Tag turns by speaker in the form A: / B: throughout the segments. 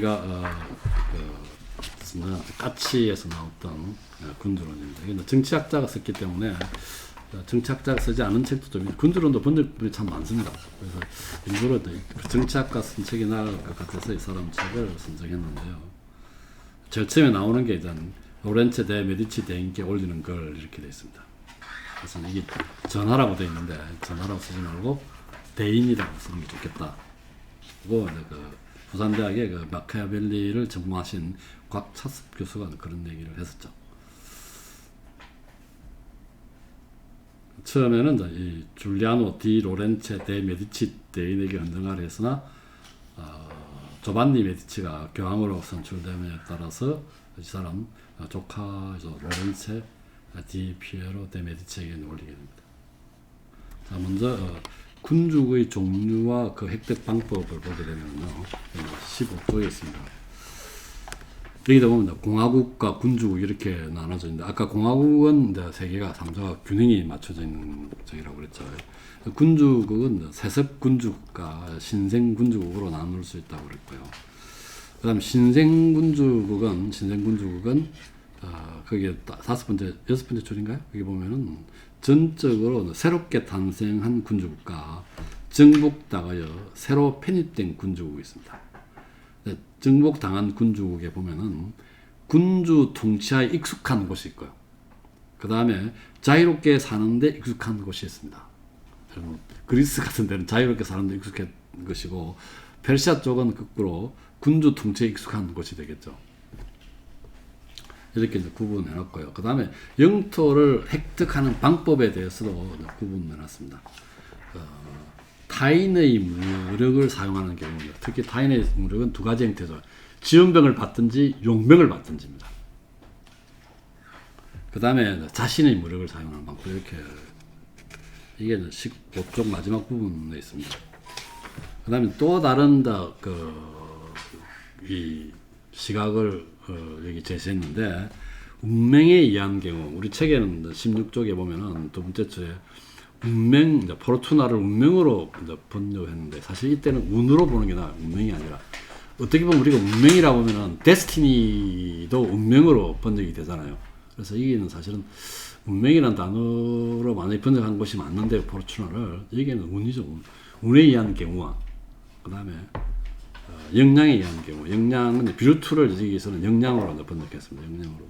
A: 여기가 까치에서 나왔던 군주론입니다. 이게 정치학자가 썼기 때문에 정치학자가 쓰지 않은 책도 좀 군주론도 번역본이 참 많습니다. 그래서 일부러 정치학가 쓴 책이 나을 것 같아서 이 사람 책을 선정했는데요. 제일 처음에 나오는 게 일단 로렌체 대 메디치 대인께 올리는 걸 이렇게 되어 있습니다. 그래서 이게 전하라고 되어 있는데 전하라고 쓰지 말고 대인이라고 쓰는 게 좋겠다. 그리고 그 부산대학의 그 마키아벨리를 전공하신 곽차섭 교수가 그런 얘기를 했었죠. 처음에는 이 줄리아노 디 로렌체 데 메디치 대인에게 헌정하려 했으나 조반니 메디치가 교황으로 선출됨에 따라서 이 사람 조카에서 로렌체 디 피에로 데 메디치에게 올리게 됩니다. 자, 먼저 군주의 종류와 그 획득 방법을 보게 되면요, 15조에 있습니다. 여기다 보면 공화국과 군주국 이렇게 나눠져 있는데, 아까 공화국은 이제 세 개가 3조가 균형이 맞춰져 있는 쪽이라고 그랬죠. 군주국은 세습 군주국과 신생 군주국으로 나눌 수 있다고 그랬고요. 그 다음에 신생 군주국은 거기에 여섯 번째 줄인가요? 여기 보면은 전적으로 새롭게 탄생한 군주국과 정복당하여 새로 편입된 군주국이 있습니다. 정복당한 군주국에 보면은 군주 통치하에 익숙한 곳이 있고요. 그 다음에 자유롭게 사는데 익숙한 곳이 있습니다. 그리스 같은 데는 자유롭게 사는데 익숙한 것이고, 페르시아 쪽은 거꾸로 군주 통치에 익숙한 곳이 되겠죠. 이렇게 이제 구분해 놨고요. 그 다음에 영토를 획득하는 방법에 대해서도 구분해 놨습니다. 타인의 무력을 사용하는 경우입니다. 특히 타인의 무력은 두 가지 형태죠. 지원병을 받든지 용병을 받든지입니다. 그 다음에 자신의 무력을 사용하는 방법, 이렇게 이게 15쪽 마지막 부분에 있습니다. 그 다음에 또 다른 이 시각을 여기 제시했는데, 운명에 의한 경우, 우리 책에는 16쪽에 보면은 두 번째 줄에 운명, 포르투나를 운명으로 번역했는데, 사실 이때는 운으로 보는 게 나아요. 운명이 아니라. 어떻게 보면 우리가 운명이라고 하면은 데스티니도 운명으로 번역이 되잖아요. 그래서 이게는 사실은 운명이라는 단어로 많이 번역한 것이 맞는데, 포르투나를 여기에는 운이죠. 운에 의한 경우와 그 다음에 역량에 의한 경우, 역량은 비루투를 여기서는 역량으로 번역했습니다. 역량으로.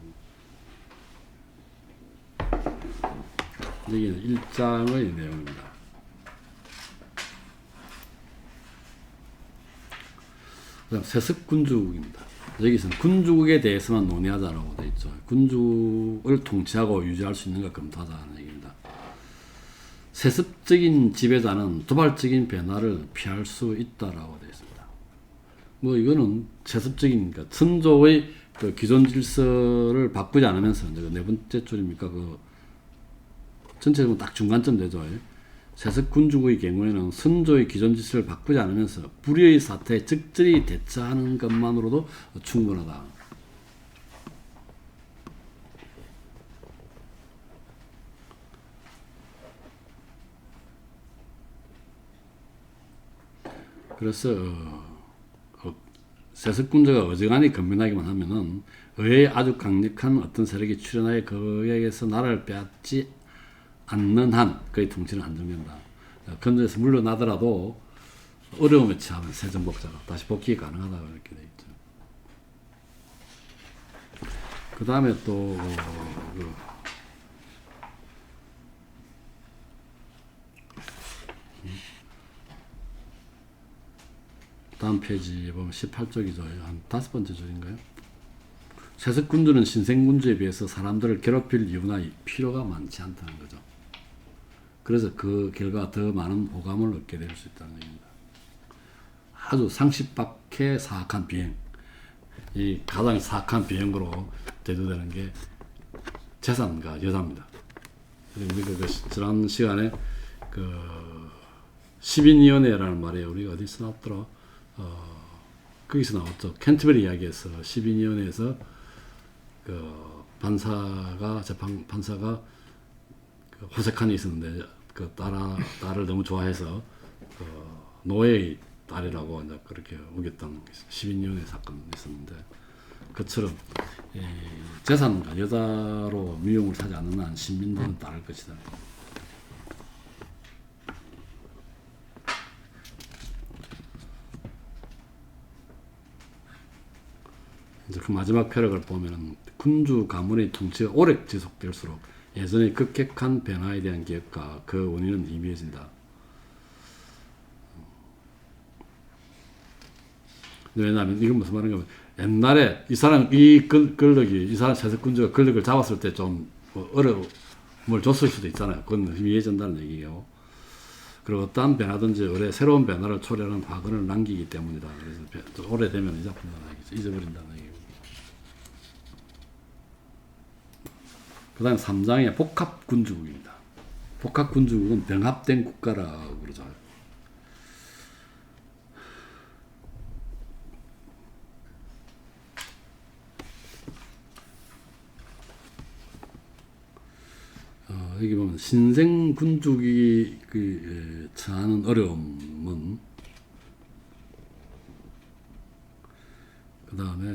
A: 여기는 1장의 내용입니다. 그다음 세습 군주국입니다. 여기서는 군주국에 대해서만 논의하자라고 되어 있죠. 군주를 통치하고 유지할 수 있는가 검토하자는 얘기입니다. 세습적인 지배자는 도발적인 변화를 피할 수 있다라고 되어 있습니다. 뭐 이거는 세습적인, 그러니까 선조의 그 기존 질서를 바꾸지 않으면서, 네 번째 줄입니까? 전체적으로 딱 중간쯤 되죠. 세습 군주국의 경우에는 선조의 기존 질서를 바꾸지 않으면서 불의의 사태에 적절히 대처하는 것만으로도 충분하다. 그래서 세습군주가 어지간히 건면하기만 하면은 의회에 아주 강력한 어떤 세력이 출현하여 그에게서 나라를 빼앗지 않는 한 그의 통치는 안정된다. 건조에서 물러나더라도 어려움에 처하면 새 정복자가 다시 복귀 가능하다, 이렇게 되어 있죠. 그 다음에 또 다음 페이지에 보면 18쪽이죠. 한 5번째 줄인가요? 세습군주는 신생군주에 비해서 사람들을 괴롭힐 이유나 필요가 많지 않다는 거죠. 그래서 그 결과 더 많은 호감을 얻게 될 수 있다는 얘기입니다. 아주 상식 밖의 사악한 비행, 이 가장 사악한 비행으로 대두되는 게 재산과 여자입니다. 우리가 지난 시간에 10인위원회라는 말이 우리가 어디서 나왔더라? 거기서 나왔죠. 캔터베리 이야기에서 10인위원회에서 재판사가 호색한 일이 있었는데, 딸을 너무 좋아해서 노예의 딸이라고 이제 그렇게 우겼던 12년의 사건이 있었는데, 그처럼 재산과 여자로 미용을 사지 않는 한 신민들은 따를 것이다. 이제 그 마지막 패러를 보면은 군주 가문의 통치가 오래 지속될수록 예전의 급격한 변화에 대한 기억과 그 원인은 희미해진다. 왜냐하면 이건 무슨 말인가 하면, 옛날에 이 사람 이 사람 세습군주가 권력을 잡았을 때 좀 어려움을 줬을 수도 있잖아요. 그건 희미해진다는 얘기예요. 그리고 어떠한 변화든지 의뢰 새로운 변화를 초래하는 화근을 남기기 때문이다. 그래서 오래되면 잊어버린다는 얘기죠. 잊어버린다는 얘기고. 그 다음에 3장의 복합군주국입니다. 복합군주국은 병합된 국가라고 그러죠. 여기 보면 신생군주국이 처하는 어려움은, 그 다음에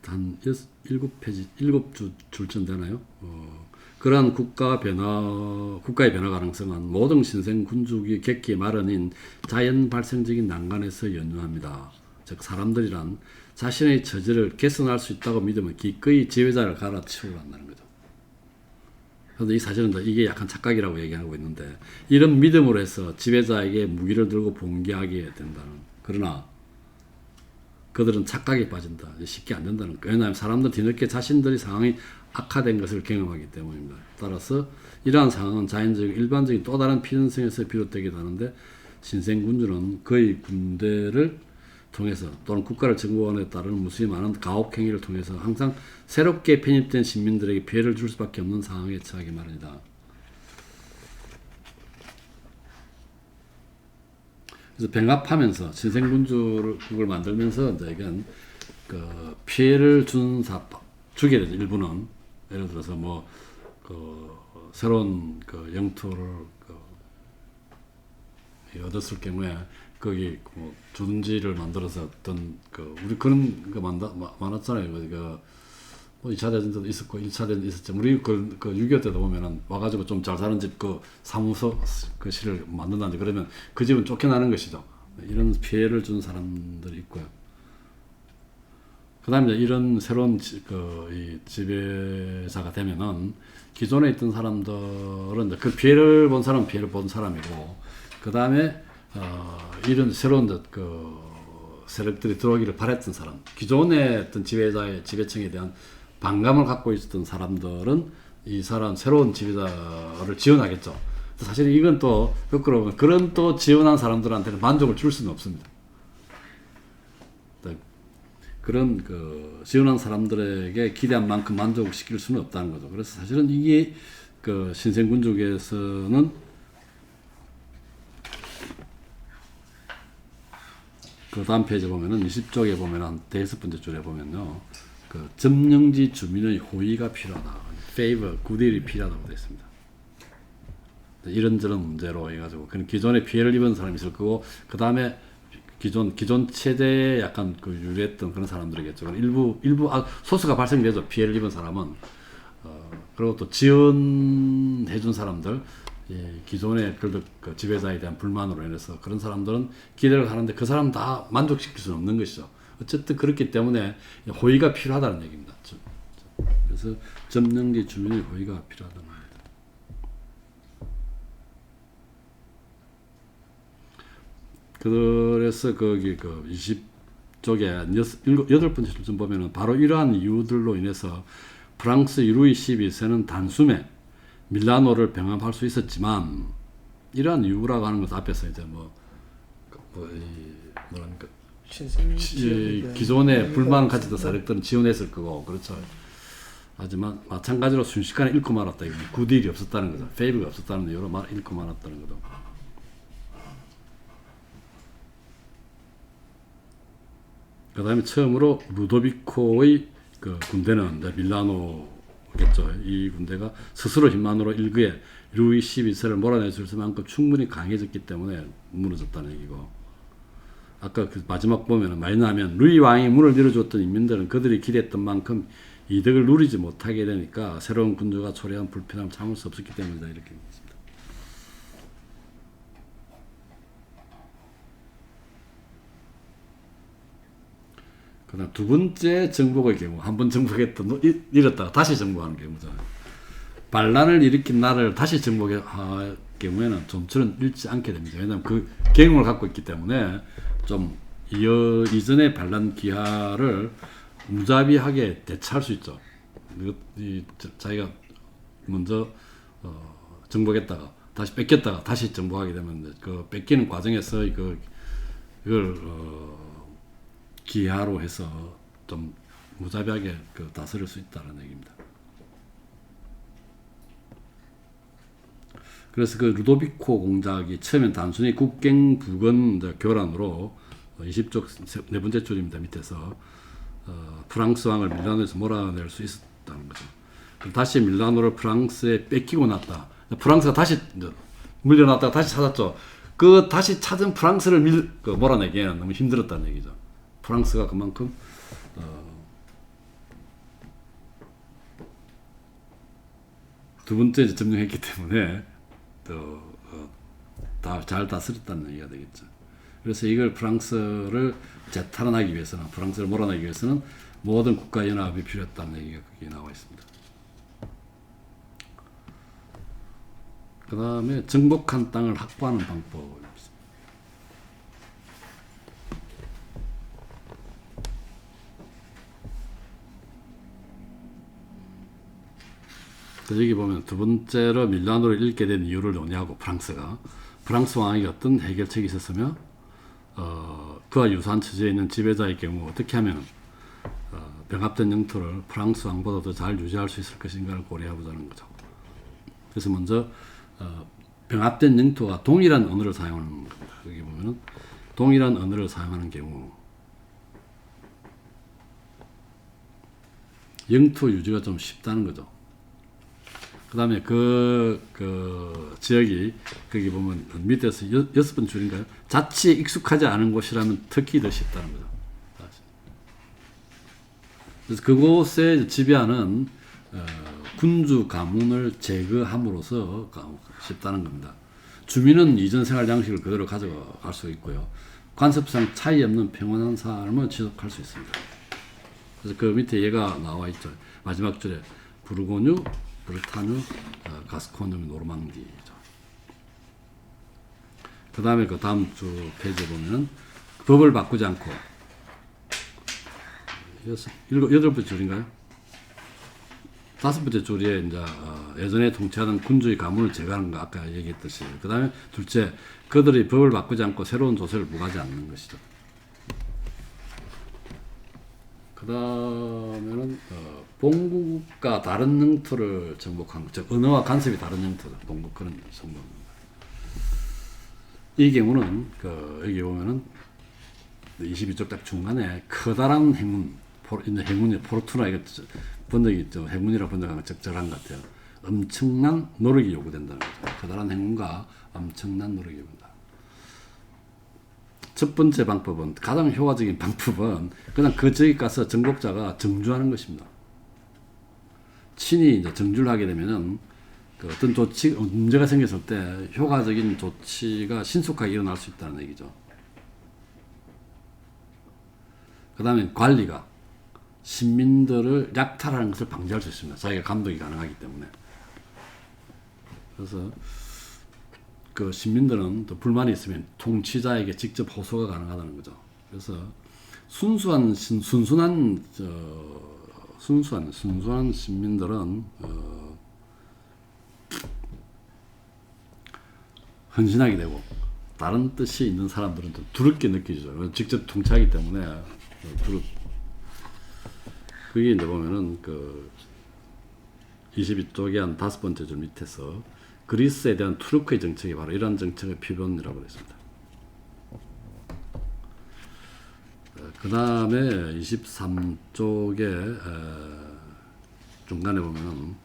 A: 한 7페이지, 7줄쯤 되나요? 그러한 국가의 변화 가능성은 모든 신생군주국의 객기 마련인 자연 발생적인 난간에서 연유합니다. 즉 사람들이란 자신의 처지를 개선할 수 있다고 믿으면 기꺼이 지배자를 갈아치우려 한다는 거죠. 그런데 이 사실은 이게 약간 착각이라고 얘기하고 있는데, 이런 믿음으로 해서 지배자에게 무기를 들고 봉기하게 된다는, 그러나 그들은 착각에 빠진다. 쉽게 안 된다는 거예요. 왜냐하면 사람들 뒤늦게 자신들의 상황이 악화된 것을 경험하기 때문입니다. 따라서 이러한 상황은 자연적이고 일반적인 또 다른 필연성에서 비롯되기도 하는데, 신생군주는 그의 군대를 통해서 또는 국가를 정복하는 데 따르는 무수히 많은 가혹행위를 통해서 항상 새롭게 편입된 신민들에게 피해를 줄 수밖에 없는 상황에 처하기 마련이다. 그래서 병합하면서 신생군주를 만들면서 이제 이건 그 피해를 주게 되죠. 일부는 예를 들어서 뭐 새로운 영토를 얻었을 경우에 거기 뭐 주둔지를 만들어서 어떤 우리 그런 거 많았잖아요. 뭐 2차 대전도 있었고 1차 대전도 있었죠. 우리 6.25 때도 보면은 와가지고 좀 잘 사는 집 사무소 실을 만든다는데, 그러면 그 집은 쫓겨나는 것이죠. 이런 피해를 준 사람들이 있고요. 그 다음에 이런 새로운 이 지배자가 되면은 기존에 있던 사람들은 그 피해를 본 사람은 피해를 본 사람이고, 그 다음에 이런 새로운 세력들이 들어오기를 바랬던 사람, 기존의 어떤 지배청에 대한 반감을 갖고 있었던 사람들은 이 사람 새로운 지배자를 지원하겠죠. 사실 이건 또 거꾸로 보면 그런 또 지원한 사람들한테는 만족을 줄 수는 없습니다. 그런 지원한 사람들에게 기대한 만큼 만족을 시킬 수는 없다는 거죠. 그래서 사실은 이게 신생군주에서는 그 다음 페이지 보면은 20쪽에 보면은 대여섯 번째 줄에 보면요, 점령지 주민의 호의가 필요하다, favor, 굿일이 필요하다고 되어 있습니다. 이런저런 문제로 해가지고 그런 기존에 피해를 입은 사람이 있을 거고, 그 다음에 기존 체제에 약간 유리했던 그런 사람들이겠죠. 일부 소수가 발생되죠. 피해를 입은 사람은. 그리고 또 지원해준 사람들, 기존의 지배자에 대한 불만으로 인해서 그런 사람들은 기대를 하는데 그 사람 다 만족시킬 수는 없는 것이죠. 어쨌든 그렇기 때문에 호의가 필요하다는 얘기입니다. 그래서 점령지 주민의 호의가 필요하다는 겁니다. 그래서 거기 20쪽에 8번째 줄쯤 보면은 바로 이러한 이유들로 인해서 프랑스 루이 12세는 단숨에 밀라노를 병합할 수 있었지만, 이러한 이유라고 하는 것 앞에서 이제 뭐랄까 기존에 불만을 가지던 세력들은 지원했을 거고, 그렇죠. 하지만 마찬가지로 순식간에 잃고 말았다. 굿일이 없었다는 거죠. 페이브가 없었다는 이유로 잃고 말았다는 거죠. 그 다음에 처음으로 루도비코의 군대는 밀라노겠죠. 이 군대가 스스로 힘만으로 일그에 루이 12세를 몰아낼 수 있을 만큼 충분히 강해졌기 때문에 무너졌다는 얘기고, 아까 그 마지막 보면은 말하면 루이 왕이 문을 열어줬던 인민들은 그들이 기대했던 만큼 이득을 누리지 못하게 되니까 새로운 군주가 초래한 불편함을 참을 수 없었기 때문이다 이렇게 있습니다. 그다음 두 번째 정복의 경우 한 번 정복했던 잃었다가 다시 정복하는 경우죠. 반란을 일으킨 나라를 다시 정복할 경우에는 좀처럼 잃지 않게 됩니다. 왜냐하면 그 경험을 갖고 있기 때문에 좀 이전의 반란 기하를 무자비하게 대처할 수 있죠. 자기가 먼저 정복했다가 다시 뺏겼다가 다시 정복하게 되면 그 뺏기는 과정에서 이걸 기하로 해서 좀 무자비하게 다스릴 수 있다는 얘기입니다. 그래서 그 루도비코 공작이 처음엔 단순히 국경 부근 교란으로 20쪽 네 번째 줄입니다. 밑에서 프랑스 왕을 밀라노에서 몰아낼 수 있었다는 거죠. 다시 밀라노를 프랑스에 뺏기고 났다. 프랑스가 다시 물려놨다가 다시 찾았죠. 그 다시 찾은 프랑스를 몰아내기에는 너무 힘들었다는 얘기죠. 프랑스가 그만큼 두 번째 점령했기 때문에 다 잘 다스렸다는 얘기가 되겠죠. 그래서 이걸 프랑스를 재탈환하기 위해서는 프랑스를 몰아내기 위해서는 모든 국가연합이 필요했다는 얘기가 거기에 나와 있습니다. 그 다음에 정복한 땅을 확보하는 방법입니다. 여기 보면 두 번째로 밀라노를 잃게 된 이유를 논의하고 프랑스 왕에게 어떤 해결책이 있었으며 그와 유사한 처지에 있는 지배자의 경우 어떻게 하면 병합된 영토를 프랑스 왕보다 더 잘 유지할 수 있을 것인가를 고려해보자는 거죠. 그래서 먼저 병합된 영토가 동일한 언어를 사용하는 겁니다. 여기 보면은 동일한 언어를 사용하는 경우 영토 유지가 좀 쉽다는 거죠. 그 다음에 그 지역이 거기 보면 밑에서 6번 줄인가요? 자칫 익숙하지 않은 곳이라면 특히 더 쉽다는 거죠. 그래서 그곳에 지배하는 군주 가문을 제거함으로써 쉽다는 겁니다. 주민은 이전 생활 양식을 그대로 가져갈 수 있고요. 관습상 차이 없는 평온한 삶을 지속할 수 있습니다. 그래서 그 밑에 얘가 나와 있죠. 마지막 줄에 부르고뉴, 브르타뉴, 가스코뉴, 노르망디죠. 그 다음에 그 다음 주 페이지에 보면 법을 바꾸지 않고 여덟 번째 줄인가요? 다섯 번째 줄에 이제 예전에 통치하던 군주의 가문을 제거하는 거 아까 얘기했듯이 그 다음에 둘째 그들이 법을 바꾸지 않고 새로운 조세를 부과하지 않는 것이죠. 그 다음에는 본국과 다른 영토를 정복한 것, 즉 언어와 간섭이 다른 영토죠. 본국 그런 정복입니다. 이 경우는 여기 보면은 22쪽 딱 중간에 커다란 행운, 행운이 포르투나 이거 번역이 행운이라고 번역하면 적절한 것 같아요. 엄청난 노력이 요구된다는 거죠. 커다란 행운과 엄청난 노력이 요구된다. 첫 번째 방법은 가장 효과적인 방법은 그냥 그 지역에 가서 정복자가 정주하는 것입니다. 친히 이제 정주를 하게 되면은 어떤 문제가 생겼을 때 효과적인 조치가 신속하게 일어날 수 있다는 얘기죠. 그 다음에 관리가 시민들을 약탈하는 것을 방지할 수 있습니다. 자기가 감독이 가능하기 때문에. 그래서 그 시민들은 또 불만이 있으면 통치자에게 직접 호소가 가능하다는 거죠. 그래서 순수한 시민들은 헌신하게 되고 다른 뜻이 있는 사람들은 또 두렵게 느끼죠. 직접 통치하기 때문에 그게 이제 보면은 22쪽의 한 다섯 번째 줄 밑에서 그리스에 대한 투르크의 정책이 바로 이러한 정책의 표본이라고 했습니다. 그 다음에 23쪽에 중간에 보면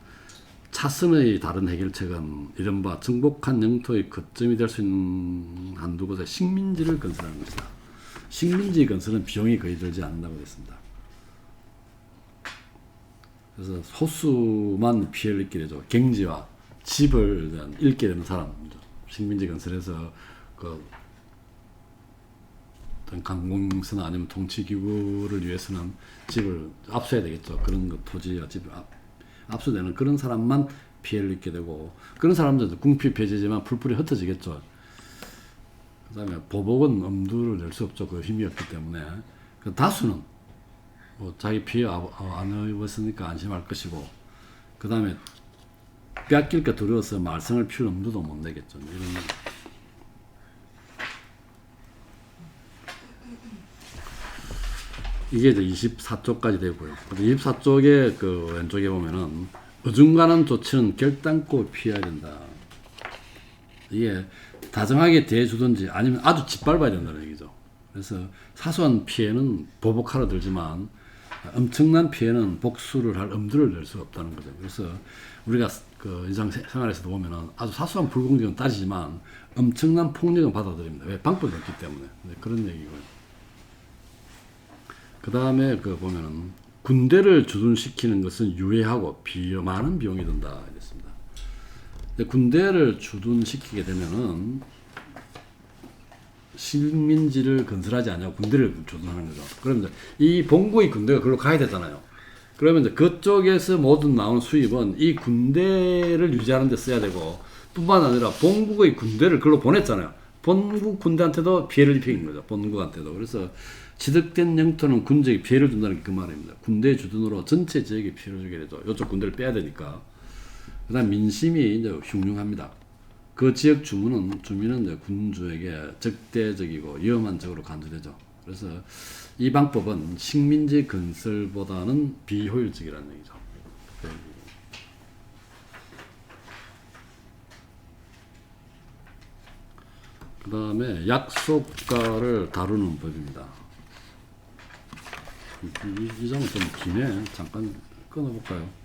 A: 차선의 다른 해결책은 이른바 정복한 영토의 거점이 될 수 있는 한두 곳의 식민지를 건설하는 것이다. 식민지 건설은 비용이 거의 들지 않는다고 했습니다. 그래서 소수만 피해를 입게 되죠. 경지와 집을 잃게 되는 사람입니다. 식민지 건설에서 그 어떤 관공서나 아니면 통치기구를 위해서는 집을 압수해야 되겠죠. 그런 거 토지와 집을 압수되는 그런 사람만 피해를 입게 되고, 그런 사람들도 궁피 폐지지만 풀풀이 흩어지겠죠. 그 다음에 보복은 엄두를 낼 수 없죠. 그 힘이 없기 때문에. 그 다수는 뭐 자기 피해 안 입었으니까 안심할 것이고, 그 다음에 빼앗길까 두려워서 말썽을 피울 엄두도 못 내겠죠. 이런 이게 이제 24쪽까지 되고요. 24쪽에 그 왼쪽에 보면은 어중간한 조치는 결단코 피해야 된다. 이게 다정하게 대해주든지 아니면 아주 짓밟아야 된다는 얘기죠. 그래서 사소한 피해는 보복하러 들지만 엄청난 피해는 복수를 할 엄두를 낼 수가 없다는 거죠. 그래서 우리가 그 일상생활에서도 보면은 아주 사소한 불공정은 따지지만 엄청난 폭력은 받아들입니다. 왜? 방법이 없기 때문에. 그런 얘기고요. 그 다음에 그 보면은 군대를 주둔시키는 것은 유해하고 많은 비용이 든다 이랬습니다. 근데 군대를 주둔시키게 되면은 식민지를 건설하지 않냐고 군대를 주둔하는 거죠. 그러면 이 본국의 군대가 그걸로 가야 되잖아요. 그러면 이제 그쪽에서 모든 나온 수입은 이 군대를 유지하는 데 써야 되고, 뿐만 아니라 본국의 군대를 그걸로 보냈잖아요. 본국 군대한테도 피해를 입힌 거죠. 본국한테도. 그래서 취득된 영토는 군적에 피해를 준다는 게 그 말입니다. 군대 주둔으로 전체 지역에 피해를 주게 되죠. 이쪽 군대를 빼야 되니까. 그 다음 민심이 이제 흉흉합니다. 그 지역 주민은 이제 군주에게 적대적이고 위험한 적으로 간주되죠. 그래서 이 방법은 식민지 건설보다는 비효율적이라는 얘기죠. 그 다음에 약속가를 다루는 법입니다. 이 점은 좀 기네. 잠깐 끊어볼까요?